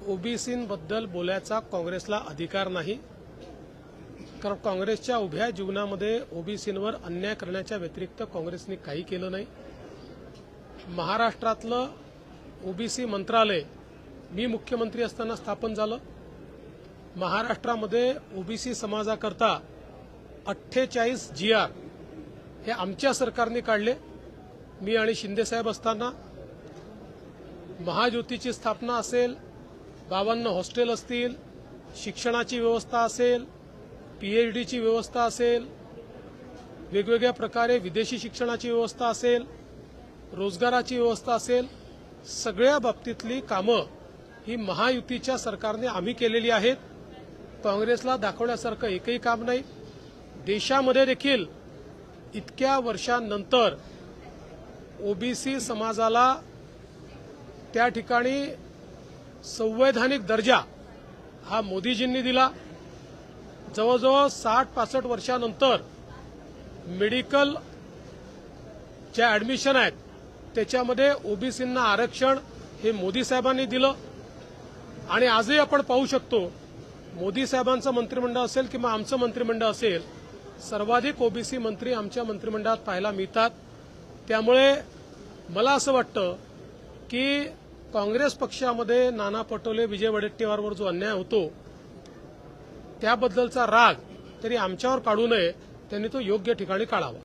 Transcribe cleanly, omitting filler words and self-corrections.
ओबीसींबद्दल बोलायचा काँग्रेसला अधिकार नाही, कारण काँग्रेसच्या उभ्या जीवनामध्ये ओबीसींवर अन्याय करण्याच्या व्यतिरिक्त काँग्रेसने काही केलं नाही। महाराष्ट्रातलं ओबीसी मंत्रालय मी मुख्यमंत्री असताना स्थापन झालं। महाराष्ट्रामध्ये ओबीसी समाजाकरता 48 GR हे आमच्या सरकारने काढले। मी आणि शिंदे साहेब असताना महाज्योतीची स्थापना असेल, 52 हॉस्टेल असतील, शिक्षणाची व्यवस्था असेल, PhDची व्यवस्था असेल, वेगवेगळ्या प्रकारे विदेशी शिक्षणाची व्यवस्था असेल, रोजगाराची व्यवस्था असेल, सगळ्या बाबतीतली कामं ही महायुतीच्या सरकारने आम्ही केलेली आहेत। काँग्रेसला दाखवण्यासारखं एकही काम नाही। देशामध्ये देखील इतक्या वर्षांनंतर ओबीसी समाजाला त्या ठिकाणी संवैधानिक दर्जा हा मोदीजींनी दिला। जवळजवळ 60-65 वर्षांनंतर मेडिकल ज्या ॲडमिशन आहेत त्याच्यामध्ये ओबीसींना आरक्षण हे मोदी साहेबांनी दिलं। आणि आजही आपण पाहू शकतो, मोदी साहेबांचं मंत्रिमंडळ असेल किंवा आमचं मंत्रिमंडळ असेल, सर्वाधिक ओबीसी मंत्री आमच्या मंत्रिमंडळात पाहायला मिळतात। त्यामुळे मला असं वाटतं की काँग्रेस पक्षामध्ये नाना पटोले, विजय वडेट्टीवारवर जो अन्याय होतो त्याबद्दलचा राग तरी आमच्यावर काढू नये, त्यांनी तो योग्य ठिकाणी काढावा।